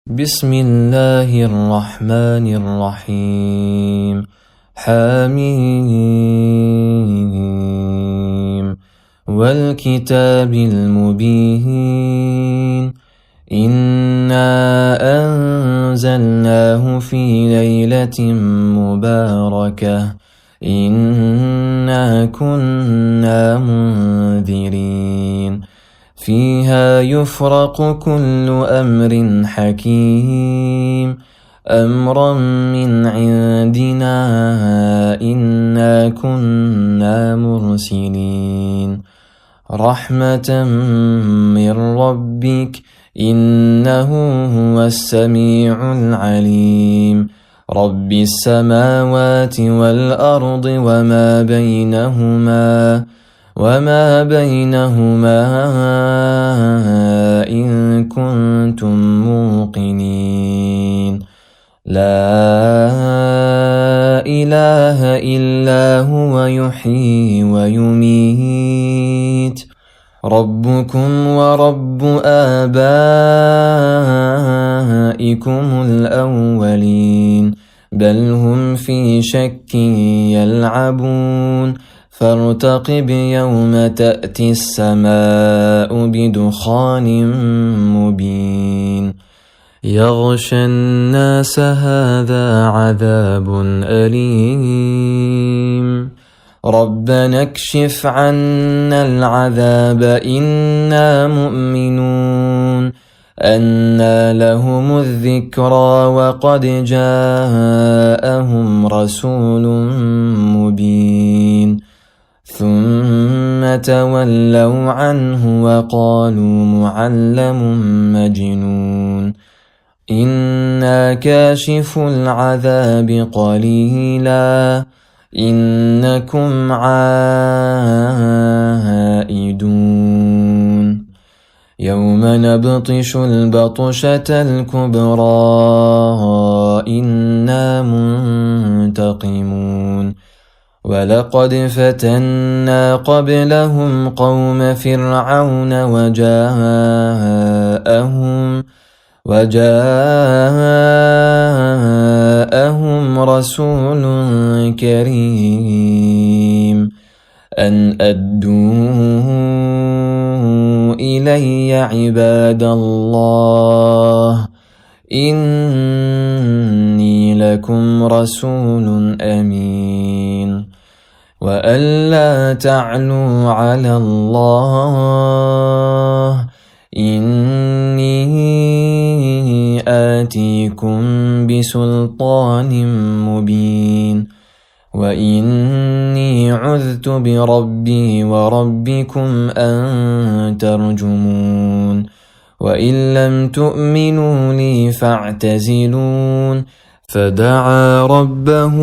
بسم الله الرحمن الرحيم. حميم والكتاب المبين. إنا أنزلناه في ليلة مباركة إنا كنا منذرين فيها يفرق كل أمر حكيم أمرا من عندنا إنا كنا مرسلين رحمة من ربك إنه هو السميع العليم رب السماوات والأرض وما بينهما إن كنتم موقنين لا إله إلا هو يحيي ويميت ربكم ورب آبائكم الأولين بل هم في شك يلعبون فارتقب يوم تأتي السماء بدخان مبين يغشى الناس هذا عذاب أليم ربنا اكشف عنا العذاب إنا مؤمنون أنى لهم الذكرى وقد جاءهم رسول مبين ثم تولوا عنه وقالوا معلم مجنون إنا كاشف العذاب قليلا إنكم عائدون يوم نبطش البطشة الكبرى إنا منتقمون ولقد فتنا قبلهم قوم فرعون وجاءهم رسول كريم أن أدوا إلي عباد الله إني لكم رسول أمين وألا تعلوا على الله إني آتيكم بسلطان مبين وإني عذت بربي وربكم أن ترجمون وإن لم تؤمنوا لي فاعتزلون فدعا ربه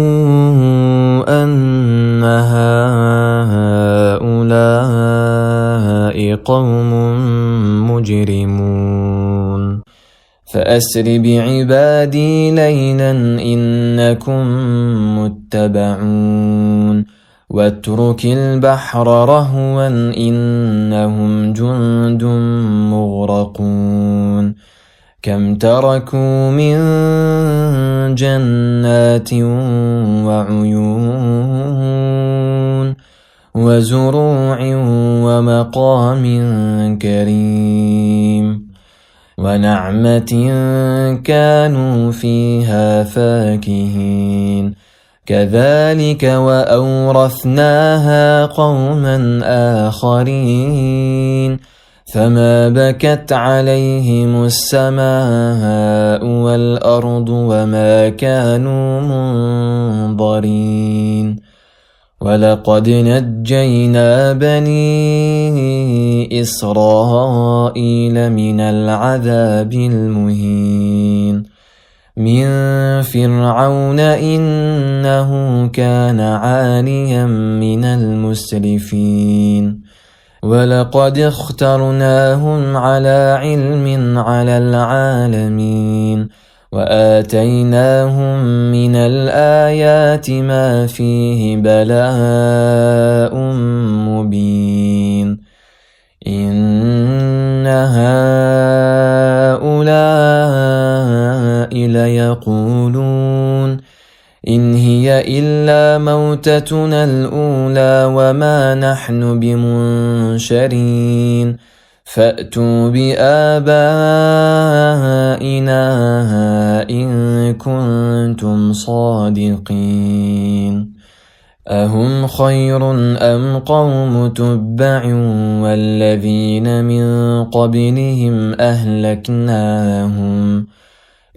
أن هؤلاء قوم مجرمون فأسر بعبادي ليلا إنكم متبعون واترك البحر رهوا إنهم جند مغرقون كم تركوا من جنات وعيون وزروع ومقام كريم ونعمة كانوا فيها فاكهين كذلك وأورثناها قوما آخرين فما بكت عليهم السماء والأرض وما كانوا منظرين ولقد نجينا بني إسرائيل من العذاب المهين من فرعون إنه كان عاليا من المسرفين ولقد اخترناهم على علم على العالمين وآتيناهم من الآيات ما فيه بلاء مبين إن هؤلاء هؤلاء ليقولون إن هي إلا موتتنا الأولى وما نحن بمنشرين فأتوا بآبائنا إن كنتم صادقين أهم خير أم قوم تبع والذين من قبلهم أهلكناهم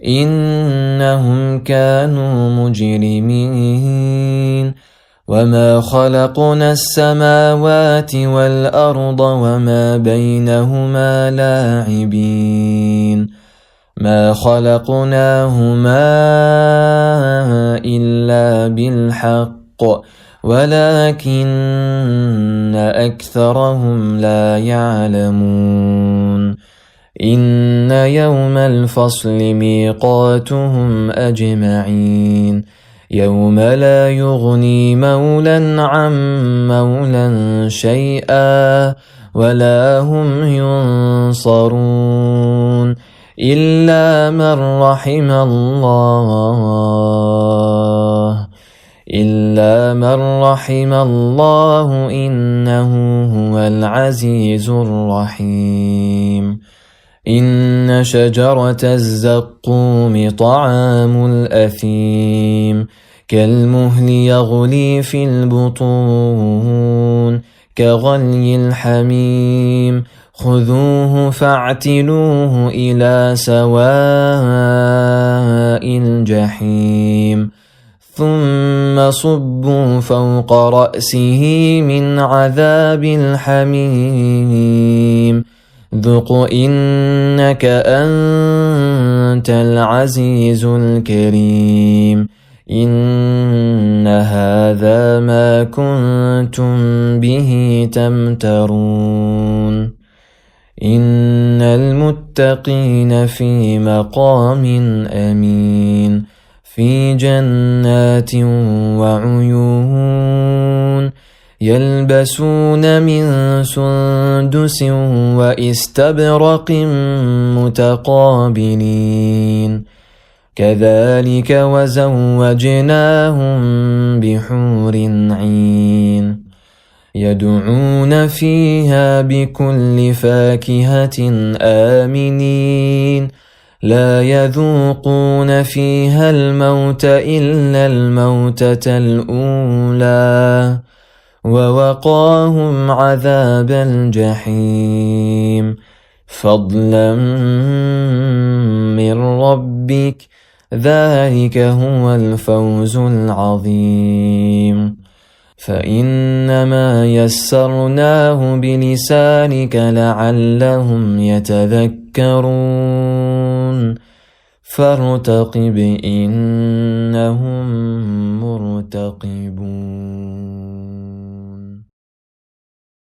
إنهم كانوا مجرمين وما خلقنا السماوات والأرض وما بينهما لاعبين ما خلقناهما إلا بالحق ولكن أكثرهم لا يعلمون إن يوم الفصل ميقاتهم أجمعين يوم لا يغني مولى عن مولى شيئا ولا هم ينصرون إلا من رحم الله إنه هو العزيز الرحيم إن شجرة الزقوم طعام الأثيم كالمهل يغلي في البطون كغلي الحميم خذوه فاعتلوه إلى سواء الجحيم ثم صبوا فوق رأسه من عذاب الحميم ذق إنك أنت العزيز الكريم إن هذا ما كنتم به تمترون إن المتقين في مقام أمين في جنات وعيون يلبسون من سندس وإستبرق متقابلين كذلك وزوجناهم بحور عين يدعون فيها بكل فاكهة آمنين لا يذوقون فيها الموت إلا الموتة الأولى ووقاهم عذاب الجحيم فضلا من ربك ذلك هو الفوز العظيم فإنما يسرناه بلسانك لعلهم يتذكرون فارتقب إنهم مرتقبون.